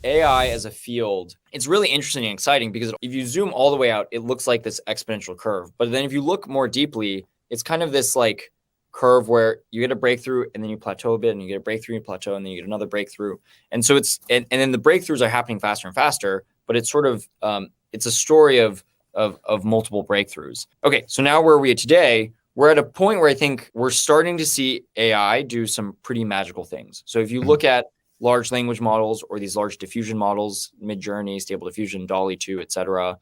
AI as a field, it's really interesting and exciting because if you zoom all the way out, it looks like this exponential curve. But then if you look more deeply, it's kind of this like curve where you get a breakthrough and then you plateau a bit and you get a breakthrough and you plateau and then you get another breakthrough. And so it's, and then the breakthroughs are happening faster and faster, but it's sort of, it's a story of multiple breakthroughs. Okay, so now where are we at today? We're at a point where I think we're starting to see AI do some pretty magical things. So if you look at large language models or these large diffusion models, Midjourney, Stable Diffusion, DALL-E 2, et cetera,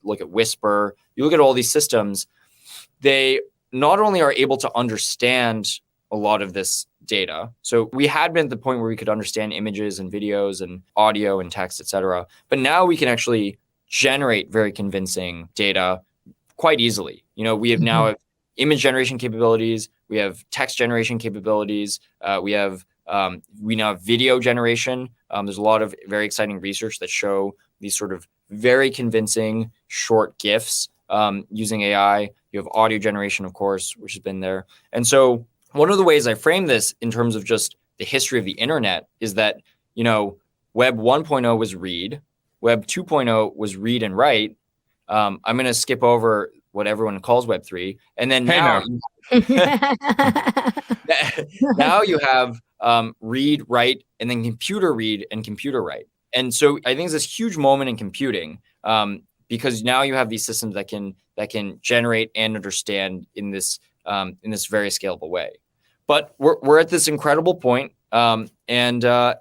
look at Whisper, you look at all these systems, they not only are able to understand a lot of this data. So we had been at the point where we could understand images and videos and audio and text, et cetera. But now we can actually generate very convincing data quite easily. You know, we have now image generation capabilities, we have text generation capabilities, we now have video generation. There's a lot of very exciting research that show these sort of very convincing short GIFs using AI. You have audio generation, of course, which has been there. And so one of the ways I frame this in terms of just the history of the internet is that, you know, Web 1.0 was read, Web 2.0 was read and write. I'm going to skip over what everyone calls Web 3. And then now you have read, write, and then computer read and computer write. And so I think it's this huge moment in computing because now you have these systems that can generate and understand in this very scalable way. But we're at this incredible point, and I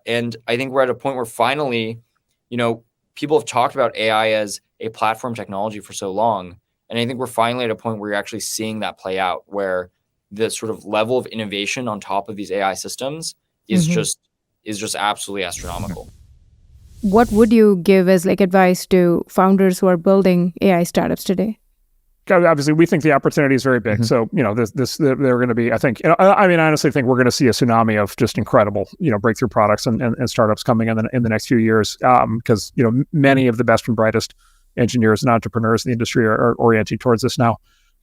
think we're at a point where finally, you know, people have talked about AI as a platform technology for so long, and I think we're finally at a point where you're actually seeing that play out, where the sort of level of innovation on top of these AI systems is just absolutely astronomical. What would you give as like advice to founders who are building AI startups today? Obviously, we think the opportunity is very big. So, you know, they're going to be, I think, I mean, I honestly think we're going to see a tsunami of just incredible, you know, breakthrough products and startups coming in the next few years. Because, you know, many of the best and brightest engineers and entrepreneurs in the industry are orienting towards this now.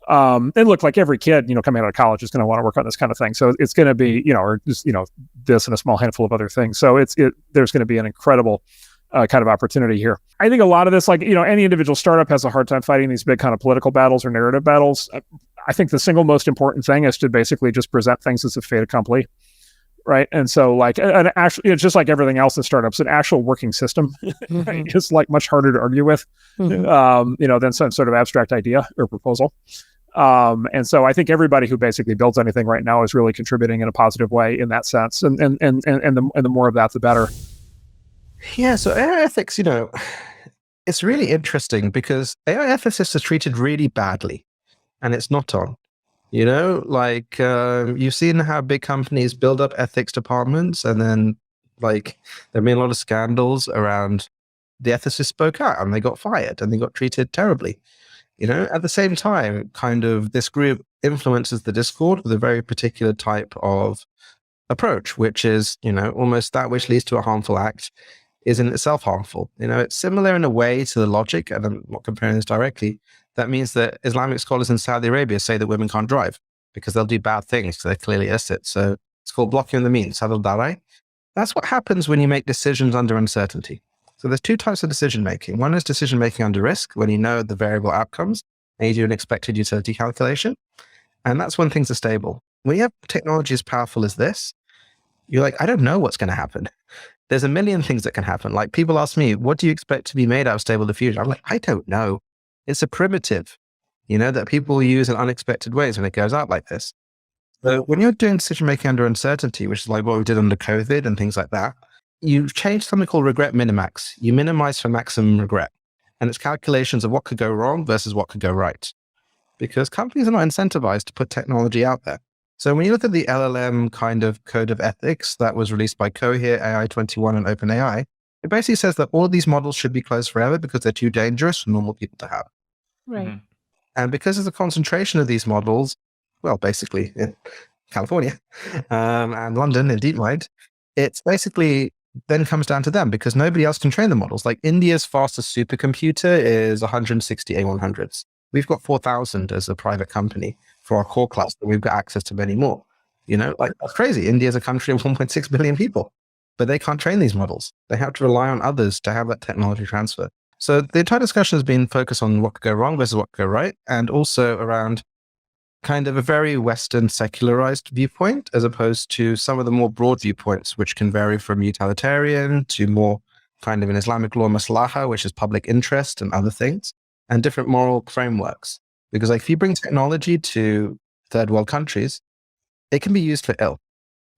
And look, like every kid, you know, coming out of college is going to want to work on this kind of thing. So it's going to be, you know, or just, you know, this and a small handful of other things. So there's going to be an incredible kind of opportunity here. I think a lot of this, like, you know, any individual startup has a hard time fighting these big kind of political battles or narrative battles. I think the single most important thing is to basically just present things as a fait accompli, right? And so, like, it's just like everything else in startups, an actual working system right, is like much harder to argue with, you know, than some sort of abstract idea or proposal. And so I think everybody who basically builds anything right now is really contributing in a positive way in that sense. And the more of that, the better. Yeah, so AI ethics, you know, it's really interesting because AI ethicists are treated really badly and it's not on. You know, like you've seen how big companies build up ethics departments and then like there have been a lot of scandals around the ethicists spoke out and they got fired and they got treated terribly. You know, at the same time, kind of this group influences the discord with a very particular type of approach, which is, you know, almost that which leads to a harmful act is in itself harmful. You know, it's similar in a way to the logic, and I'm not comparing this directly. That means that Islamic scholars in Saudi Arabia say that women can't drive because they'll do bad things because they're clearly illicit. So it's called blocking the means, sadal darai. That's what happens when you make decisions under uncertainty. So there's two types of decision making. One is decision making under risk, when you know the variable outcomes and you do an expected utility calculation. And that's when things are stable. When you have technology as powerful as this, you're like, I don't know what's going to happen. There's a million things that can happen. Like people ask me, what do you expect to be made out of Stable Diffusion? I'm like, I don't know. It's a primitive, you know, that people use in unexpected ways when it goes out like this. So when you're doing decision making under uncertainty, which is like what we did under COVID and things like that, you change something called regret minimax. You minimize for maximum regret. And it's calculations of what could go wrong versus what could go right. Because companies are not incentivized to put technology out there. So when you look at the LLM kind of code of ethics that was released by Cohere, AI21, and OpenAI, it basically says that all of these models should be closed forever because they're too dangerous for normal people to have. Right. And because there's a concentration of these models, well, basically in California and London in DeepMind, it's basically then comes down to them because nobody else can train the models. Like India's fastest supercomputer is 160 A100s. We've got 4,000 as a private company for our core cluster. We've got access to many more. You know, like that's crazy. India is a country of 1.6 billion people. but they can't train these models. They have to rely on others to have that technology transfer. So the entire discussion has been focused on what could go wrong versus what could go right, and also around kind of a very Western secularized viewpoint, as opposed to some of the more broad viewpoints, which can vary from utilitarian to more kind of an Islamic law maslaha, which is public interest and other things, and different moral frameworks. Because like if you bring technology to third world countries, it can be used for ill.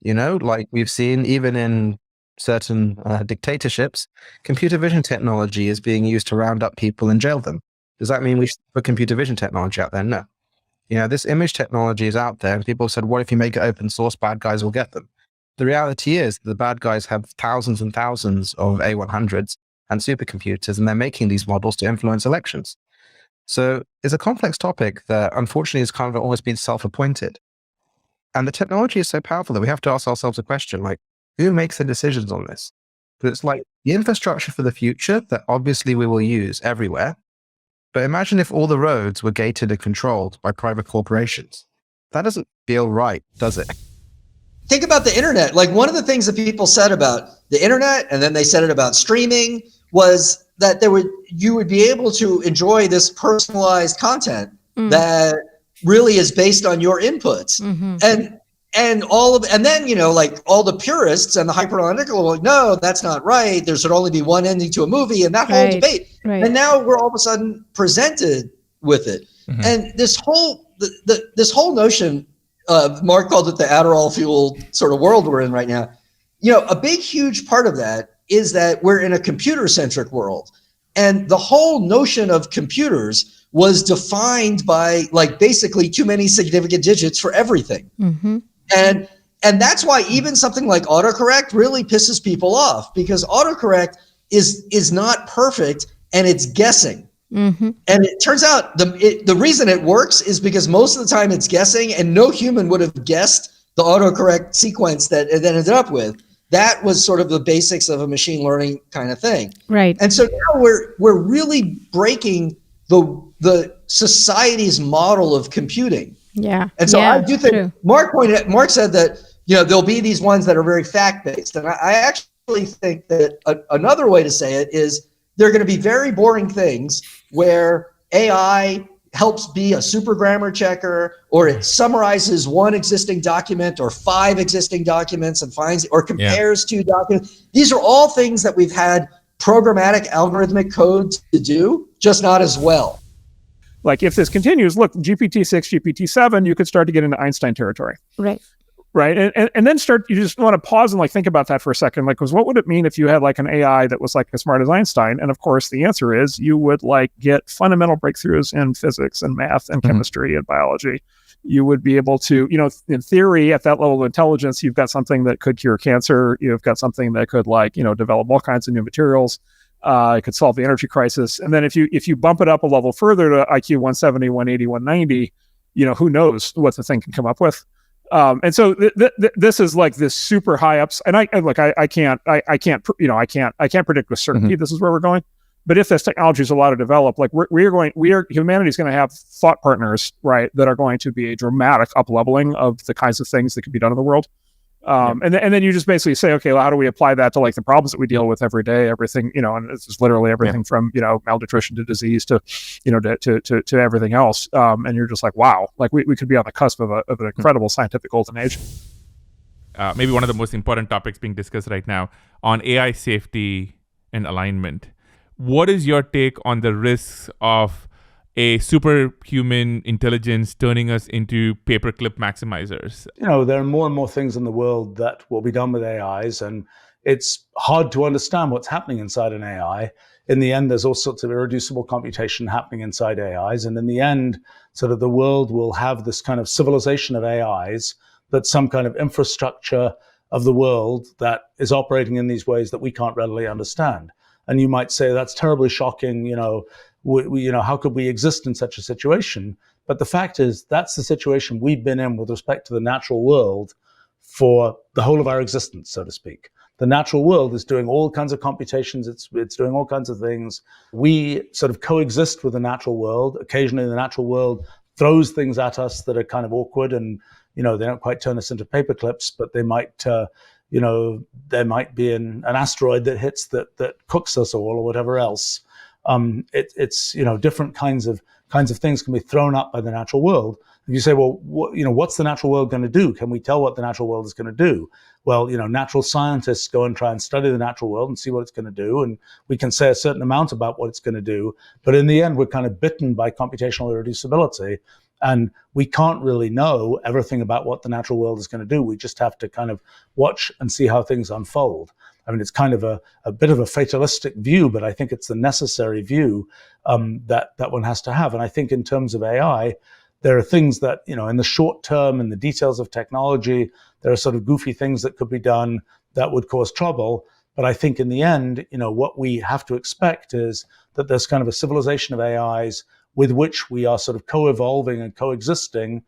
Like we've seen even in certain dictatorships, computer vision technology is being used to round up people and jail them. Does that mean we should put computer vision technology out there? No. This image technology is out there, and people said, what if you make it open source? Bad guys will get them. The reality is the bad guys have thousands and thousands of A100s and supercomputers, and they're making these models to influence elections. So it's a complex topic that unfortunately has kind of always been self-appointed. And the technology is so powerful that we have to ask ourselves a question, like, who makes the decisions on this? But it's like the infrastructure for the future that obviously we will use everywhere. But imagine if all the roads were gated and controlled by private corporations. That doesn't feel right, does it? Think about the internet. Like one of the things that people said about the internet, and then they said it about streaming, was that you would be able to enjoy this personalized content that really is based on your inputs. And then, like all the purists and the hyper-analytical were like, no, that's not right. There should only be one ending to a movie, and that whole debate. Right. And now we're all of a sudden presented with it. And this whole notion, Mark called it the Adderall fueled sort of world we're in right now. A big, huge part of that is that we're in a computer-centric world. And the whole notion of computers was defined by like basically too many significant digits for everything. And that's why even something like autocorrect really pisses people off, because autocorrect is not perfect and it's guessing. And it turns out the reason it works is because most of the time it's guessing, and no human would have guessed the autocorrect sequence that it ended up with. That was sort of the basics of a machine learning kind of thing. Right. And so now we're really breaking the society's model of computing. Yeah. And so I do think true. Mark said that, there'll be these ones that are very fact-based. And I actually think that another way to say it is there are going to be very boring things where AI helps be a super grammar checker, or it summarizes one existing document or 5 existing documents and finds or compares 2 documents. These are all things that we've had programmatic algorithmic code to do, just not as well. Like if this continues, look, GPT-6, GPT-7, you could start to get into Einstein territory. Right. Right. And then you just want to pause and like think about that for a second. Like, because what would it mean if you had like an AI that was like as smart as Einstein? And of course, the answer is you would like get fundamental breakthroughs in physics and math and chemistry and biology. You would be able to, in theory, at that level of intelligence, you've got something that could cure cancer. You've got something that could develop all kinds of new materials. It could solve the energy crisis. And then if you bump it up a level further to IQ 170, 180, 190, who knows what the thing can come up with. And so this is like this super high ups, and I can't predict with certainty this is where we're going. But if this technology is allowed to develop, like humanity is going to have thought partners, right, that are going to be a dramatic up leveling of the kinds of things that can be done in the world. And then you just basically say, okay, well, how do we apply that to like the problems that we deal with every day? Everything, and it's just literally everything from malnutrition to disease to to everything else. And you're just like, wow, like we could be on the cusp of an incredible scientific golden age. Maybe one of the most important topics being discussed right now on AI safety and alignment. What is your take on the risks of a superhuman intelligence turning us into paperclip maximizers? There are more and more things in the world that will be done with AIs, and it's hard to understand what's happening inside an AI. In the end, there's all sorts of irreducible computation happening inside AIs. And in the end, sort of the world will have this kind of civilization of AIs, that's some kind of infrastructure of the world that is operating in these ways that we can't readily understand. And you might say that's terribly shocking, how could we exist in such a situation? But the fact is, that's the situation we've been in with respect to the natural world for the whole of our existence, so to speak. The natural world is doing all kinds of computations. It's doing all kinds of things. We sort of coexist with the natural world. Occasionally, the natural world throws things at us that are kind of awkward, and they don't quite turn us into paper clips, but they might there might be an asteroid that hits that cooks us all or whatever else. It's different kinds of things can be thrown up by the natural world. If you say, well, what's the natural world going to do? Can we tell what the natural world is going to do? Well, natural scientists go and try and study the natural world and see what it's going to do, and we can say a certain amount about what it's going to do. But in the end, we're kind of bitten by computational irreducibility, and we can't really know everything about what the natural world is going to do. We just have to kind of watch and see how things unfold. I mean, it's kind of a bit of a fatalistic view, but I think it's the necessary view that one has to have. And I think in terms of AI, there are things that, in the short term, in the details of technology, there are sort of goofy things that could be done that would cause trouble. But I think in the end, what we have to expect is that there's kind of a civilization of AIs with which we are sort of co-evolving and coexisting.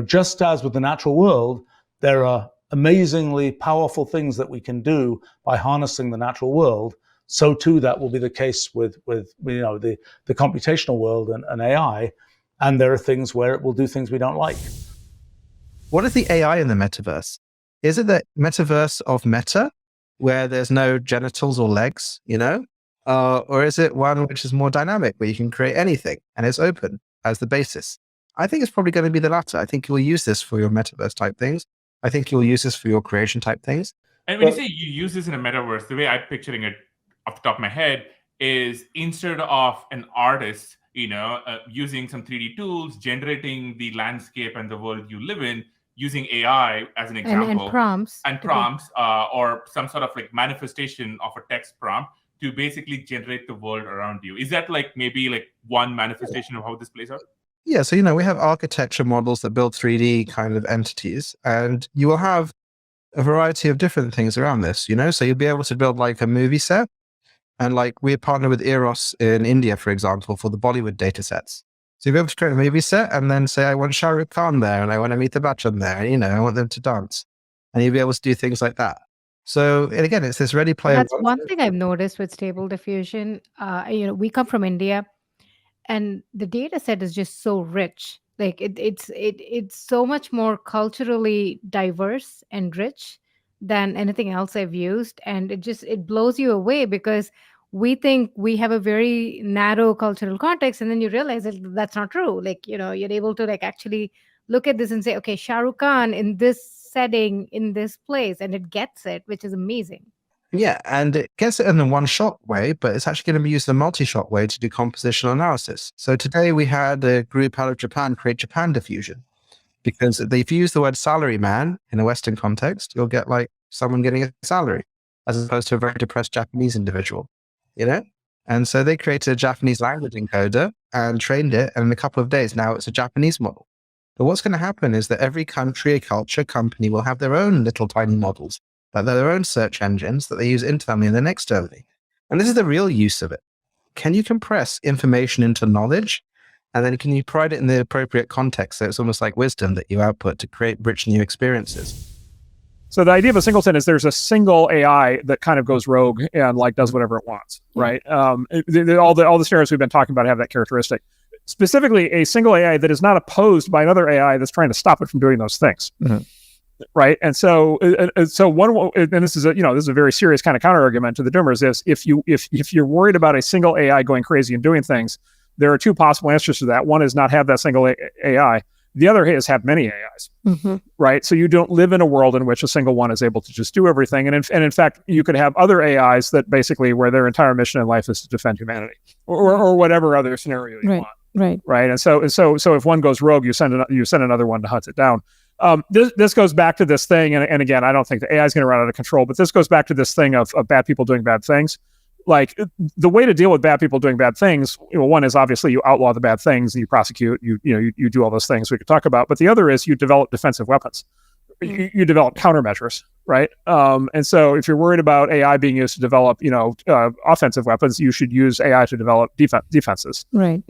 Just as with the natural world, there are amazingly powerful things that we can do by harnessing the natural world. So too, that will be the case with the computational world and AI. And there are things where it will do things we don't like. What is the AI in the metaverse? Is it the metaverse of meta, where there's no genitals or legs, or is it one which is more dynamic, where you can create anything and it's open as the basis? I think it's probably going to be the latter. I think you'll use this for your metaverse type things. I think you'll use this for your creation type things. And when you say you use this in a metaverse, the way I'm picturing it off the top of my head is instead of an artist, using some 3D tools, generating the landscape and the world you live in, using AI as an example. And prompts. Or some sort of like manifestation of a text prompt to basically generate the world around you. Is that maybe one manifestation of how this plays out? Yeah, so we have architecture models that build 3D kind of entities, and you will have a variety of different things around this, so you'll be able to build a movie set, and we partner with Eros in India, for example, for the Bollywood data sets. So you'll be able to create a movie set and then say, I want Shah Rukh Khan there, and I want Amitabh Bachchan there, and I want them to dance, and you'll be able to do things like that. So, and again, it's this Ready Player. That's one thing I've noticed with Stable Diffusion. We come from India, and the data set is just so rich. It's so much more culturally diverse and rich than anything else I've used, and it blows you away, because we think we have a very narrow cultural context, and then you realize that that's not true. You're able to actually look at this and say, okay, Shah Rukh Khan in this setting, in this place, and it gets it, which is amazing. Yeah, and it gets it in a one-shot way, but it's actually going to be used in a multi-shot way to do compositional analysis. So today we had a group out of Japan create Japan diffusion, because if you use the word salary man in a Western context, you'll get someone getting a salary, as opposed to a very depressed Japanese individual, And so they created a Japanese language encoder and trained it, and in a couple of days, now it's a Japanese model. But what's going to happen is that every country, culture, company will have their own little tiny models, their own search engines that they use internally and then externally. And this is the real use of it. Can you compress information into knowledge? And then can you provide it in the appropriate context? So it's almost like wisdom that you output to create rich new experiences. So the idea of a singleton is there's a single AI that kind of goes rogue and does whatever it wants, right? All the scenarios we've been talking about have that characteristic. Specifically, a single AI that is not opposed by another AI that's trying to stop it from doing those things. Mm-hmm. Right. And so this is a very serious kind of counter argument to the doomers is if you're worried about a single AI going crazy and doing things, there are two possible answers to that. One is not have that single AI. The other is have many AIs, mm-hmm. right? So you don't live in a world in which a single one is able to just do everything. And in fact, you could have other AIs that basically where their entire mission in life is to defend humanity or whatever other scenario you want. Right. And so if one goes rogue, you send another one to hunt it down. This goes back to this thing, and again, I don't think the AI is going to run out of control, but this goes back to this thing of bad people doing bad things. The way to deal with bad people doing bad things, one is obviously you outlaw the bad things and you prosecute, you do all those things we could talk about, but the other is you develop defensive weapons. You develop countermeasures, right? And so if you're worried about AI being used to develop, offensive weapons, you should use AI to develop defenses, right?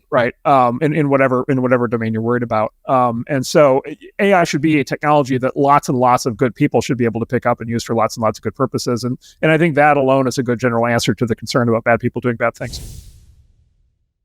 In whatever domain you're worried about. And so AI should be a technology that lots and lots of good people should be able to pick up and use for lots and lots of good purposes. And I think that alone is a good general answer to the concern about bad people doing bad things.